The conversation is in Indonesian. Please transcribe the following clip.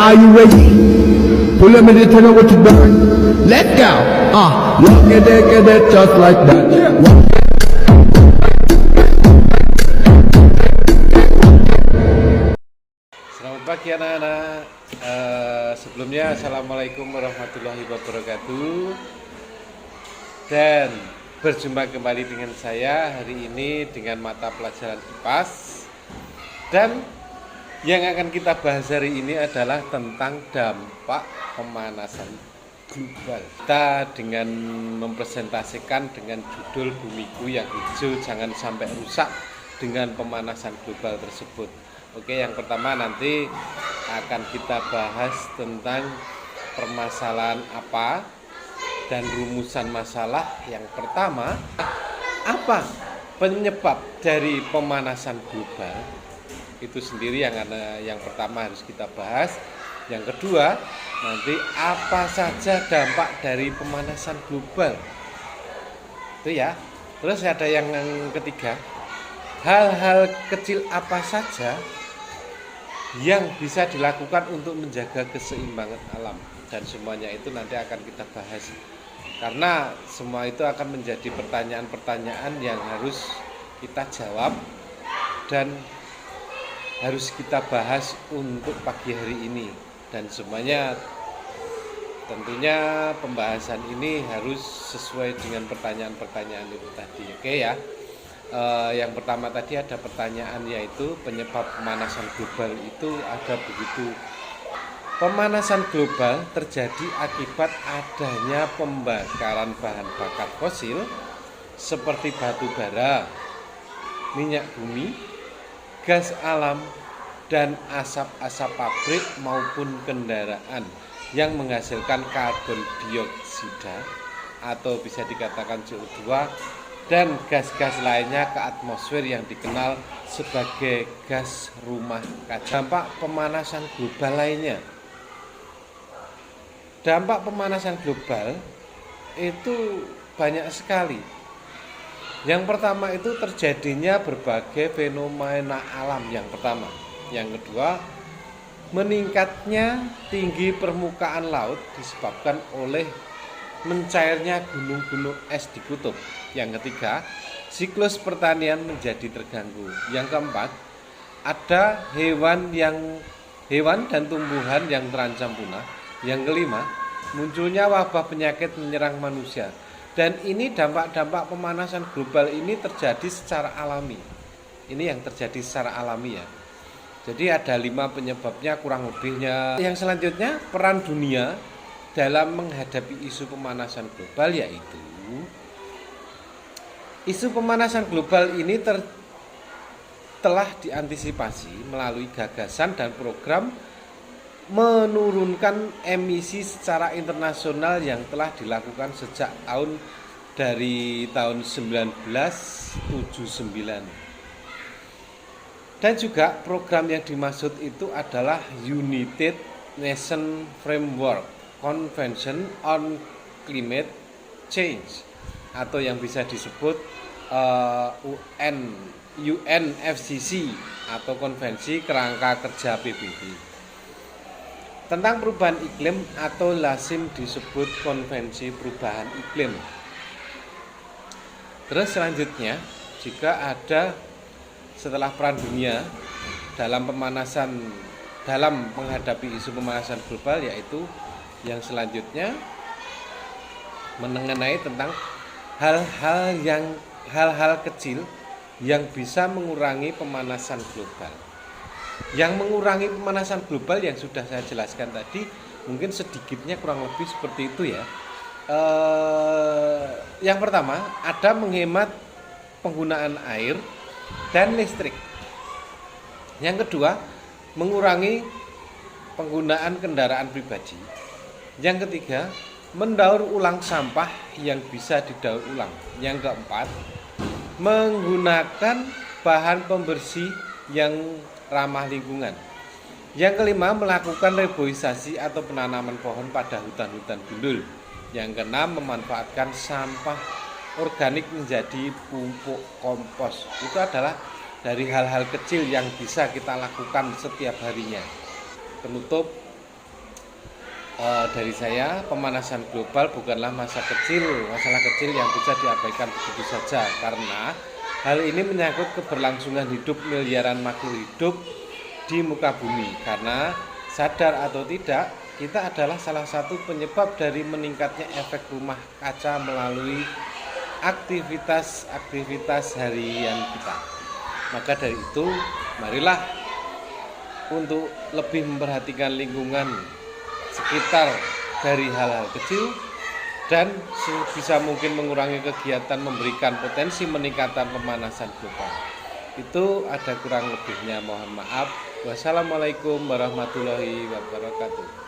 are you ready? Pull up in the tunnel with your burn. Let's go. Walk it, get it just like that. Selamat pagi anak-anak. Sebelumnya assalamualaikum warahmatullahi wabarakatuh. Dan berjumpa kembali dengan saya hari ini dengan mata pelajaran IPAS. Dan yang akan kita bahas hari ini adalah tentang dampak pemanasan global. Kita dengan mempresentasikan dengan judul Bumiku yang Hijau Jangan Sampai Rusak dengan pemanasan global tersebut. Oke, yang pertama nanti akan kita bahas tentang permasalahan apa dan rumusan masalah. Yang pertama, apa penyebab dari pemanasan global? Itu sendiri yang pertama harus kita bahas. Yang kedua, nanti apa saja dampak dari pemanasan global. Itu ya. Terus ada yang ketiga, hal-hal kecil apa saja yang bisa dilakukan untuk menjaga keseimbangan alam, dan semuanya itu nanti akan kita bahas karena semua itu akan menjadi pertanyaan-pertanyaan yang harus kita jawab dan harus kita bahas untuk pagi hari ini, dan semuanya tentunya pembahasan ini harus sesuai dengan pertanyaan-pertanyaan itu tadi. Oke ya. Yang pertama tadi ada pertanyaan, yaitu penyebab pemanasan global itu ada begitu. Pemanasan global terjadi akibat adanya pembakaran bahan bakar fosil seperti batu bara, minyak bumi, gas alam, dan asap-asap pabrik maupun kendaraan yang menghasilkan karbon dioksida atau bisa dikatakan CO2 dan gas-gas lainnya ke atmosfer yang dikenal sebagai gas rumah kaca. Dampak pemanasan global lainnya. Dampak pemanasan global itu banyak sekali. Yang pertama itu terjadinya berbagai fenomena alam yang pertama. Yang kedua, meningkatnya tinggi permukaan laut disebabkan oleh mencairnya gunung-gunung es di kutub. Yang ketiga, siklus pertanian menjadi terganggu. Yang keempat, ada hewan dan tumbuhan yang terancam punah. Yang kelima, munculnya wabah penyakit menyerang manusia. Dan ini dampak-dampak pemanasan global ini terjadi secara alami. Ini yang terjadi secara alami ya. Jadi ada 5 penyebabnya kurang lebihnya. Yang selanjutnya, peran dunia dalam menghadapi isu pemanasan global, yaitu isu pemanasan global ini telah diantisipasi melalui gagasan dan program menurunkan emisi secara internasional yang telah dilakukan sejak tahun 1979. Dan juga program yang dimaksud itu adalah United Nations Framework Convention on Climate Change, atau yang bisa disebut UNFCCC atau Konvensi Kerangka Kerja PBB tentang perubahan iklim, atau lazim disebut Konvensi Perubahan Iklim. Terus selanjutnya, jika ada setelah peran dunia dalam menghadapi isu pemanasan global, yaitu yang selanjutnya mengenai tentang hal-hal kecil yang bisa mengurangi pemanasan global. Yang mengurangi pemanasan global yang sudah saya jelaskan tadi, mungkin sedikitnya kurang lebih seperti itu ya. Yang pertama, ada menghemat penggunaan air dan listrik. Yang kedua, mengurangi penggunaan kendaraan pribadi. Yang ketiga, mendaur ulang sampah yang bisa didaur ulang. Yang keempat, menggunakan bahan pembersih yang ramah lingkungan. Yang kelima, melakukan reboisasi atau penanaman pohon pada hutan-hutan gundul. Yang keenam, memanfaatkan sampah organik menjadi pupuk kompos. Itu adalah dari hal-hal kecil yang bisa kita lakukan setiap harinya. Penutup, dari saya, pemanasan global bukanlah masalah kecil yang bisa diabaikan begitu saja, karena hal ini menyangkut keberlangsungan hidup miliaran makhluk hidup di muka bumi. Karena sadar atau tidak, kita adalah salah satu penyebab dari meningkatnya efek rumah kaca melalui aktivitas harian kita. Maka dari itu, marilah untuk lebih memperhatikan lingkungan sekitar dari hal-hal kecil dan sebisa mungkin mengurangi kegiatan memberikan potensi meningkatan pemanasan global. Itu ada kurang lebihnya, mohon maaf. Wassalamualaikum warahmatullahi wabarakatuh.